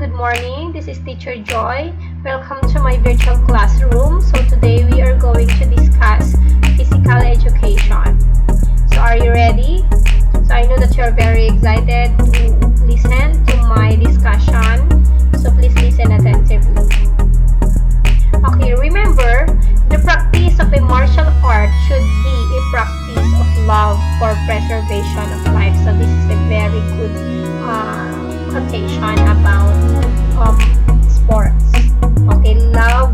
Good morning. This is Teacher Joy. Welcome to my virtual classroom. So today we are going to discuss physical education. So are you ready? So I know that you are very excited to listen to my discussion. So please listen attentively. Okay, remember, the practice of a martial art should be a practice of love for preservation of life. So this is a very good quotation about sports. Okay, love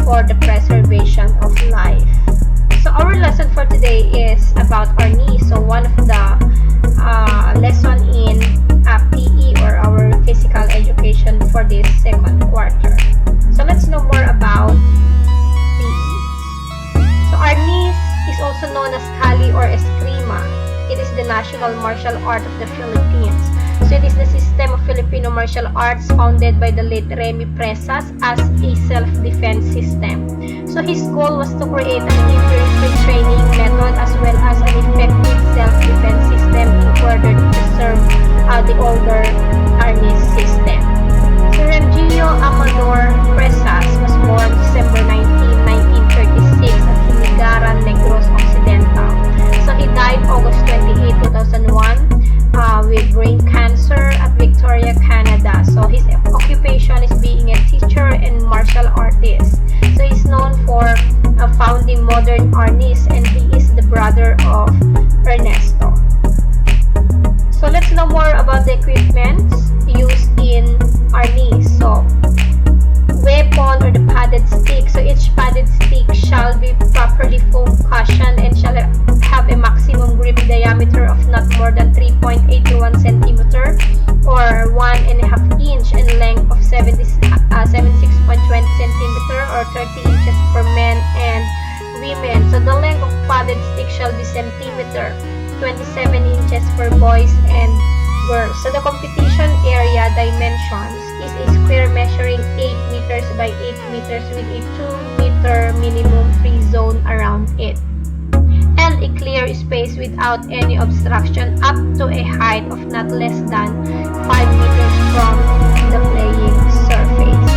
for the preservation of life. So our lesson for today is about Arnis. So one of the lesson in PE or our physical education for this second quarter. So let's know more about PE. So Arnis is also known as Kali or Eskrima. It is the national martial art of the Philippines. So it is the system of Filipino martial arts founded by the late Remy Presas as a self-defense system. So his goal was to create an injury-free training method as well as an effective self-defense system in order to preserve the older Arnis system. So Remigio Amador Presas was born December 19, 1936 at Hinigaran, Negros Occidental. So he died August 28, 2001 with brain cancer at Victoria, Canada. So his occupation is being a teacher and martial artist. So he's known for founding modern Arnis, and he is the brother of Ernesto. So let's know more about the equipment used in Arnis. So weapon or the padded stick. So each padded stick shall be properly foam cushioned and shall have a maximum grip diameter of not more than 3.81 centimeter or 1.5 inch and length of 76.20 centimeter or 30 inches for men and women. So the length of padded stick shall be centimeter, 27 inches for boys and girls. So the competition area dimensions is a square measuring 8 meters by 8 meters with a 2-meter minimum free zone around it, and a clear space without any obstruction up to a height of not less than 5 meters from the playing surface.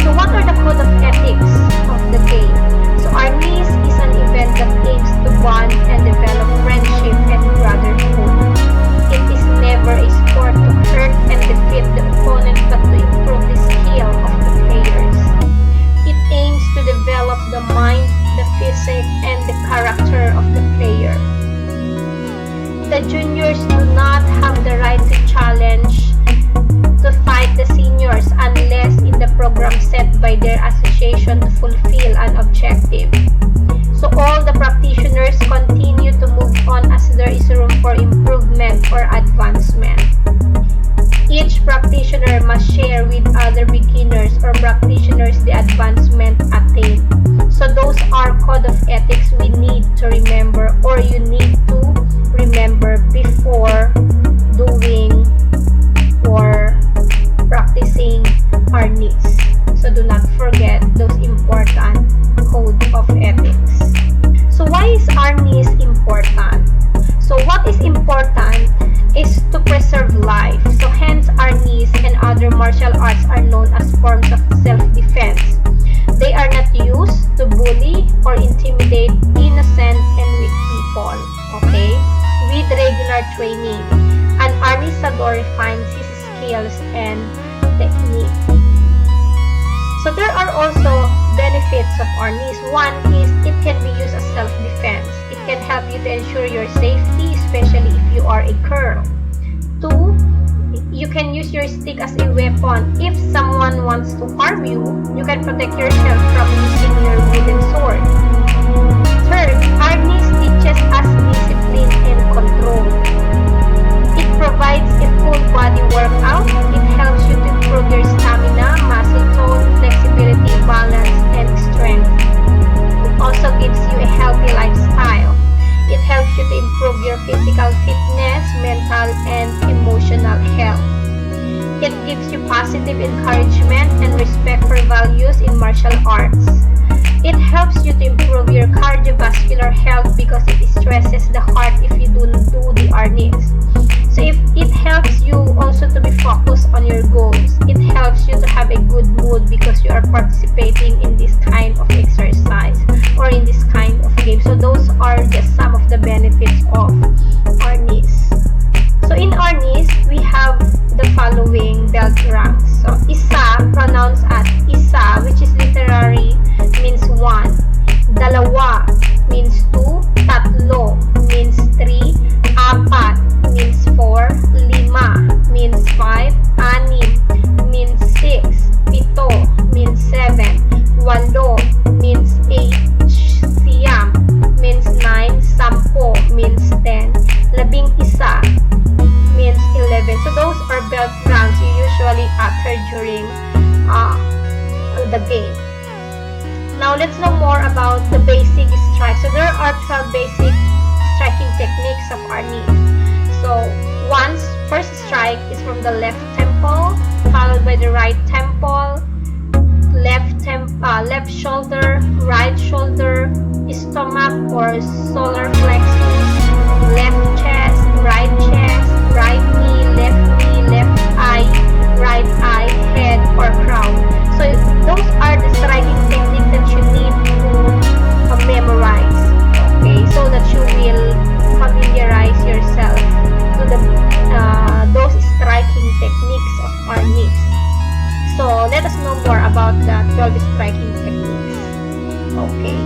So what are the code of ethics of the game? So Arnis is an event that aims to bond and develop friendship and brotherhood. It is never a sport to hurt and defeat the opponent but to improve the skill of the players. It aims to develop the mind, the physique, and the character of the player. The juniors do not have the right to challenge to fight the seniors unless in the program set by their association to fulfill an objective. So all the practitioners continue to move on as there is room for improvement or advancement. Each practitioner must share with other beginners or practitioners the advancement attained. So those are code of ethics we need to remember, or you need to remember before doing or practicing Arnis. So do not forget those important code of ethics. So why is Arnis important? So what is important is to preserve life. So hence Arnis and other martial arts are known as forms of self-defense. They are not used to bully or intimidate innocent and weak people, okay, with regular training. An Arnisador refines his skills and technique. So there are also benefits of Arnis. One is it can be used as self-defense. It can help you to ensure your safety, especially if you are a girl. Two, you can use your stick as a weapon. If someone wants to harm you, you can protect yourself from using your wooden sword. Third, Arnis teaches us discipline and control. It provides a full body workout. It helps you to improve your stamina, muscle tone, flexibility, balance, and strength. It also gives you a healthy lifestyle. It helps you to improve your physical fitness, mental, and emotional health. It gives you positive encouragement and respect for values in martial arts. It helps you to improve your cardiovascular health because it stresses the heart if you don't do the Arnis. So if it helps you also to be focused on your goals. It helps you center during the game. Now let's know more about the basic strike. So there are 12 basic striking techniques of Arnis. So first strike is from the left temple, followed by the right temple, left shoulder, right shoulder, stomach or solar plexus, left chest, right knee, left eye, right eye, head or crown. So those are the striking techniques that you need to memorize, okay, so that you will familiarize yourself to those striking techniques of Arnis. So let us know more about the 12 striking techniques. Okay.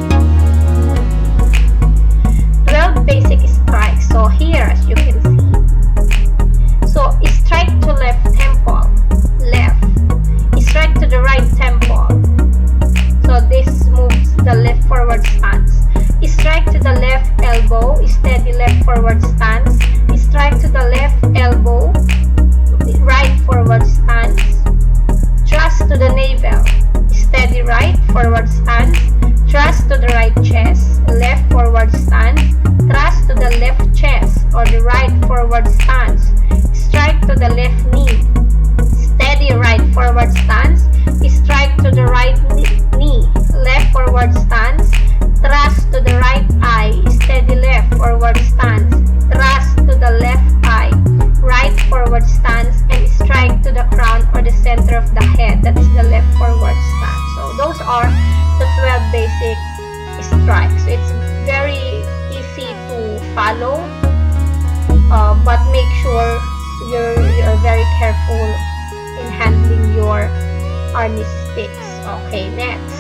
12 basic strikes. So here, as you can see. So strike to left temple, left. Strike to the right temple. So this moves the left forward stance. Strike to the left elbow, steady left forward stance. Strike to the left elbow, right forward stance. Thrust to the navel, steady right forward stance. Thrust to the right chest, left forward stance. Thrust to the left chest or the right forward stance. Strike to the left knee, steady right forward stance. Strike to the right knee, left forward stance. Thrust to the right eye, steady left forward stance. Thrust to the left eye, right forward stance, and strike to the crown or the center of the head. That is the left forward stance. So those are the 12 basic strikes. So it's very easy to follow, but make sure you're very careful in handling your Arnis sticks. Okay, next.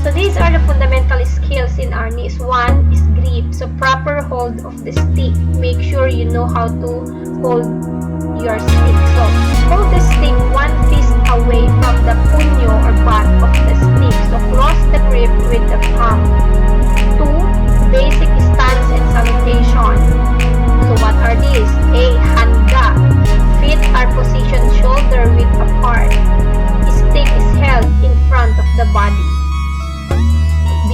So these are the fundamental skills in Arnis. One is grip, so proper hold of the stick. Make sure you know how to hold your stick. So hold the stick one fist away from the puño or butt of the stick. So close the grip with the palm. 2. Basic stance and salutation. So what are these? A. Handa. Feet are positioned shoulder width apart. Stick is held in front of the body. B.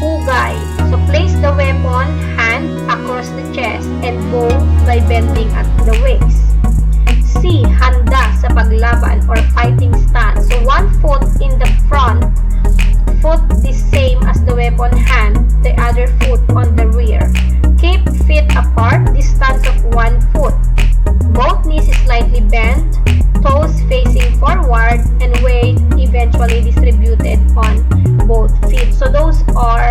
Hugay. So place the weapon hand across the chest and bow by bending at the waist. C. Handa sa paglaban or fighting stance. So one foot in the front, foot the same as the weapon hand, the other foot on the rear. Keep feet apart, distance of 1 foot. Both knees slightly bent, toes facing forward, and weight eventually distributed on both feet. So those are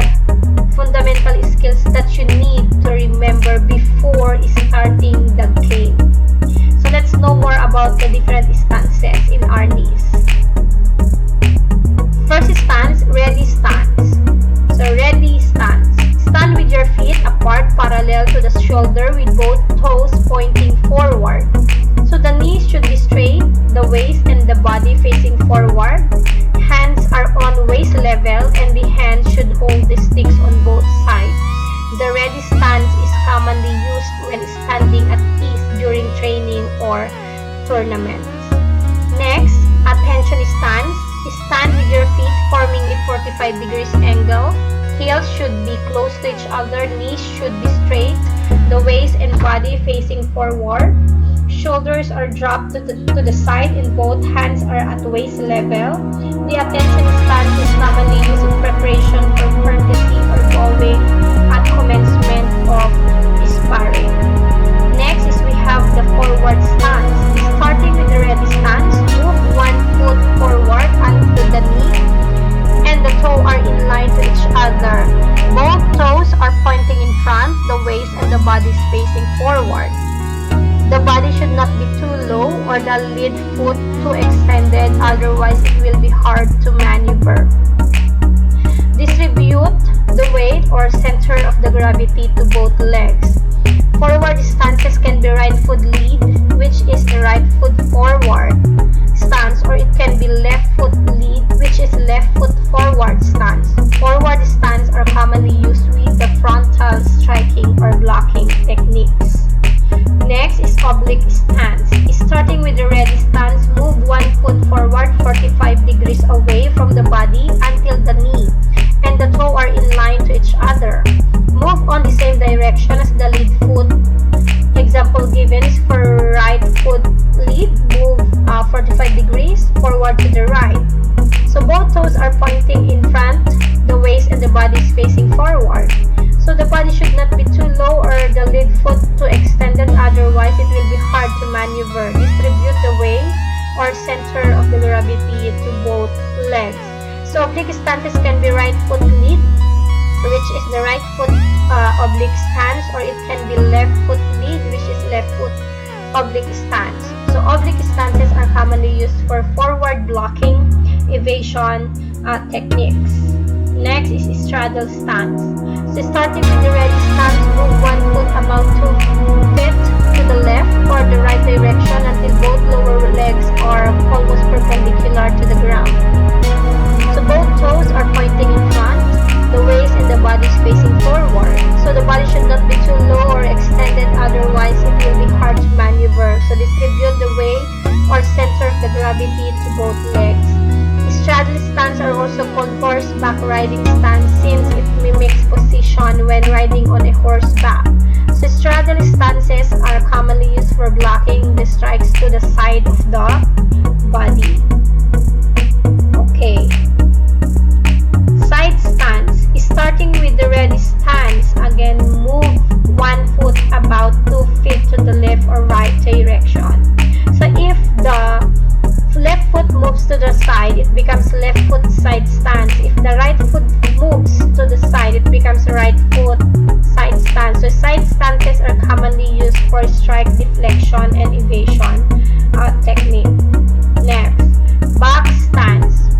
fundamental skills that you need to remember before starting the game. So let's know more about the different stances in Arnis. First stance, ready stance. So ready stance. Stand with your feet apart parallel to the shoulder with both toes pointing forward. So the knees should be straight, the waist and the body facing forward. Hands are on waist level and the hands should hold the sticks on both sides. The ready stance is commonly used when standing at ease during training or tournaments. Next, attention stance. Stand with your feet forming a 45 degrees angle. Heels should be close to each other, knees should be straight, the waist and body facing forward. Shoulders are dropped to the side and both hands are at waist level. The attention stance is commonly used in preparation for courtesy or bowing at commencement of sparring. Next is we have the forward stance. Starting with the ready stance, move 1 foot forward onto the knee and the toe are in line to each other. Both toes are pointing in front, the waist and the body is facing forward. The body should not be too low or the lead foot too extended, otherwise it will be hard to maneuver. Distribute the weight or center of the gravity to both legs. Forward stances can be right foot lead, which is the right foot forward stance, or it can be left foot lead, which is left foot forward stance. Forward stance are commonly used with the frontal striking or blocking techniques. Next is oblique stance. Starting with the ready stance, move 1 foot forward to the right. So both toes are pointing in front, the waist and the body is facing forward. So the body should not be too low or the lead foot too extended, otherwise it will be hard to maneuver. Distribute the weight or center of the gravity to both legs. So oblique stances can be right foot lead, which is the right foot oblique stance, or it can be left foot lead, which is left foot oblique stance. So oblique stances are commonly used for forward blocking, evasion techniques. Next is straddle stance. So starting with the ready stance, move one foot about 2 feet to the left or the right direction until both lower legs are almost perpendicular to the ground. So both toes are pointing in front, the waist and the body is facing forward. So the body should not be too low or extended, otherwise it will be hard to maneuver. So distribute the weight or center of the gravity to both legs. Straddle stance are also called horseback riding stance since it mimics position when riding on a horseback. So straddle stances are commonly used for blocking the strikes to the side of the body. Okay. Side stance. Starting with the ready stance, again move one foot about 2 feet to the left or right direction. So if the left foot moves to the side, it becomes left foot side stance. If the right foot moves to the side, it becomes right foot side stance. So side stances are commonly used for strike deflection and evasion technique. Next, back stance.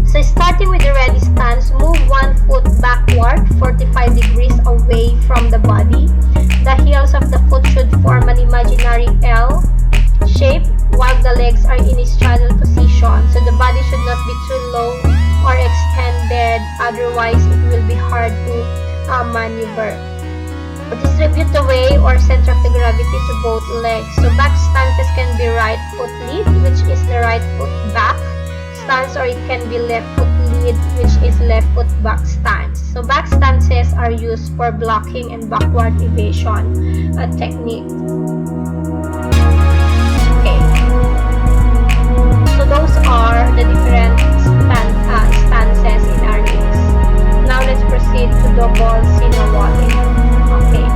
So starting with the ready stance, move one foot backward 45 degrees away from the body. The heels of the foot should form an imaginary L shape while the legs are in a straddle position. So the body should not be too low or extended, otherwise it will be hard to maneuver. Distribute the weight or center of the gravity to both legs. So back stances can be right foot lead, which is the right foot back stance, or it can be left foot lead, which is left foot back stance. So back stances are used for blocking and backward evasion technique. Okay. So those are the different stances in Arnis. Now let's proceed to double sinawali. Okay.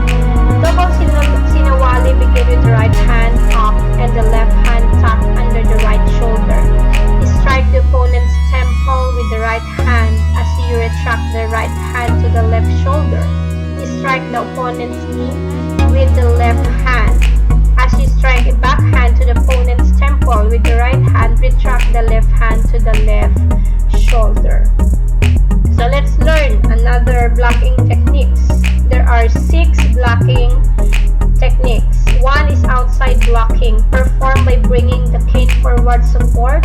Double sinawali begin with the right hand up and the left hand tucked under the right shoulder. Strike the opponent's temple with the right hand as you retract the right hand to the left shoulder. Strike the opponent's knee with the left hand. As you strike a backhand to the opponent's temple with the right hand, retract the left hand to the left shoulder. So let's learn another blocking techniques. There are 6 blocking techniques. One is outside blocking, performed by bringing the cane forward supported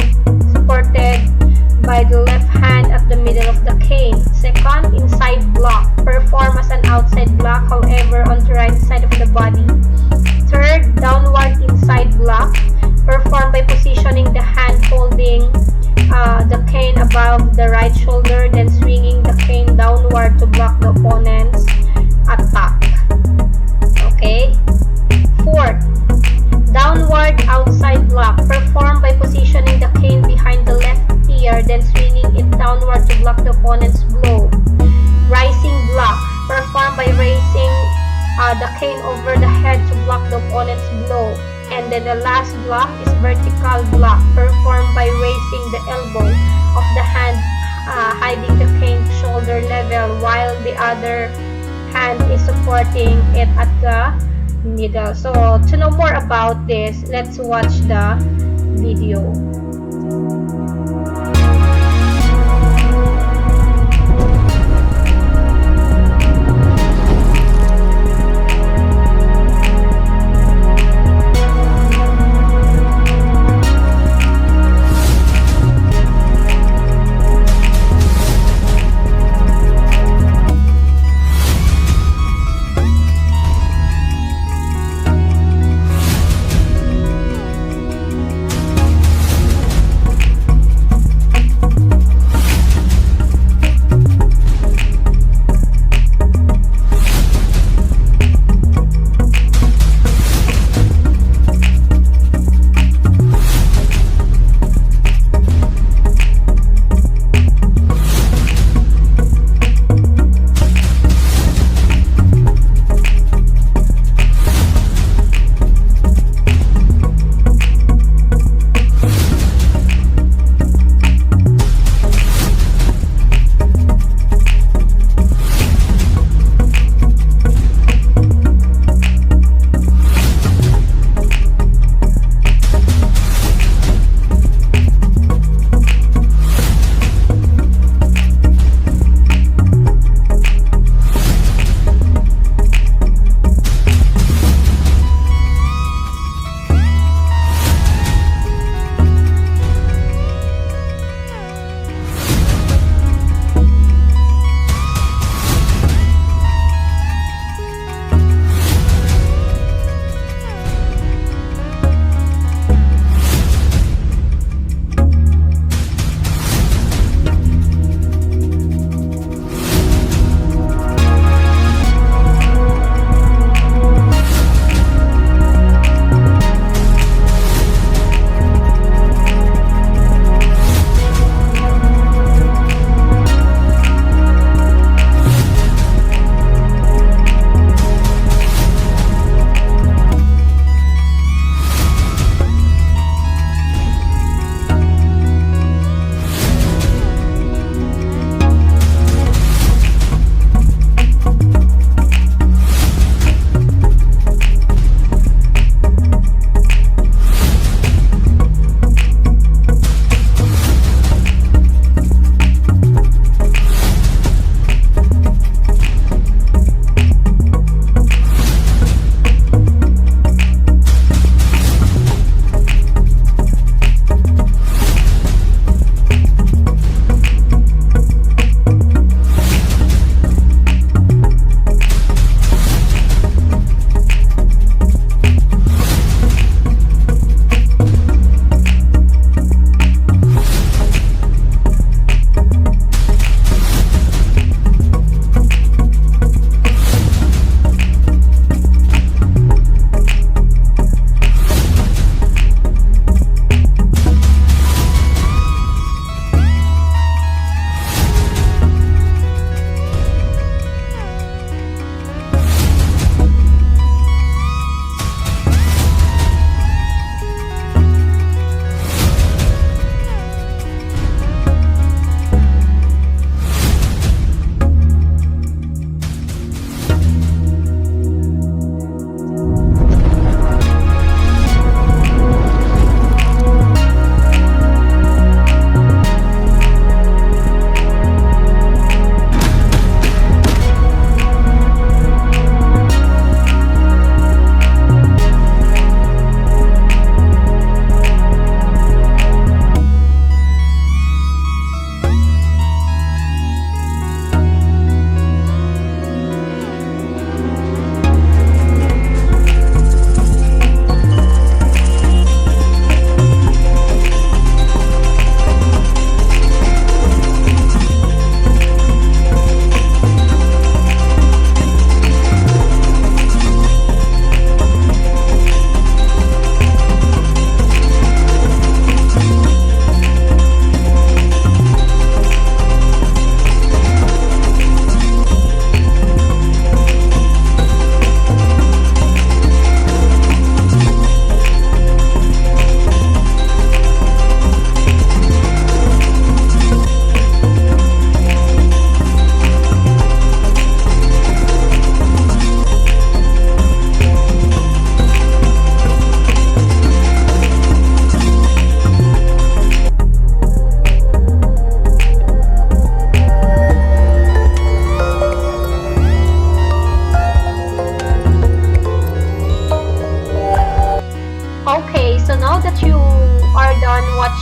by the left hand at the middle of the cane. Second, inside block, perform as an outside block, however on the right side of the body. Third, downward inside block, performed by positioning the hand holding the cane above the right shoulder, then swinging the cane downward to block the opponent's attack. Okay. Fourth, downward outside block, performed by positioning the cane behind the left ear, then swinging it downward to block the opponent's blow. Rising block, performed by raising the cane over the head to block the opponent's blow. And then the last block is vertical block, performed by raising the elbow of the hand, hiding the cane to shoulder level while the other hand is supporting it at the middle. So to know more about this, let's watch the video.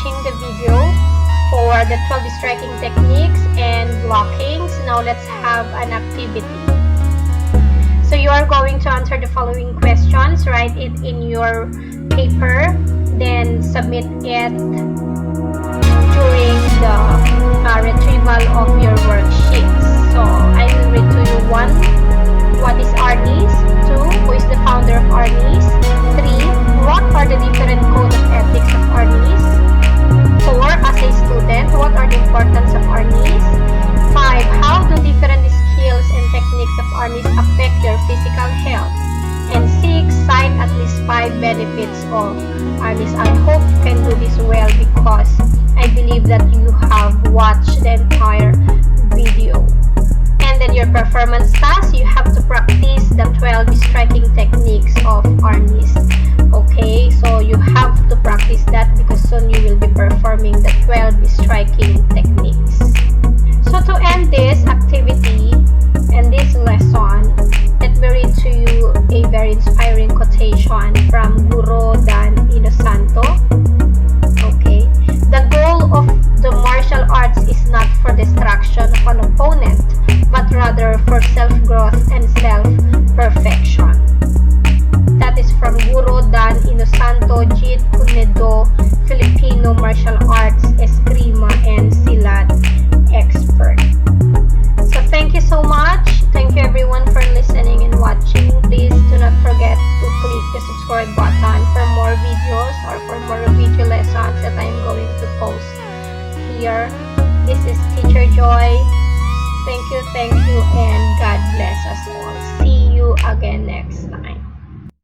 watching the video for the 12 striking techniques and blockings. Now let's have an activity. So you are going to answer the following questions, write it in your paper, then submit it during the retrieval of your worksheets. So I will read to you. 1. What is Arnis? 2. Who is the founder of Arnis? 3. What are the different code of ethics of Arnis?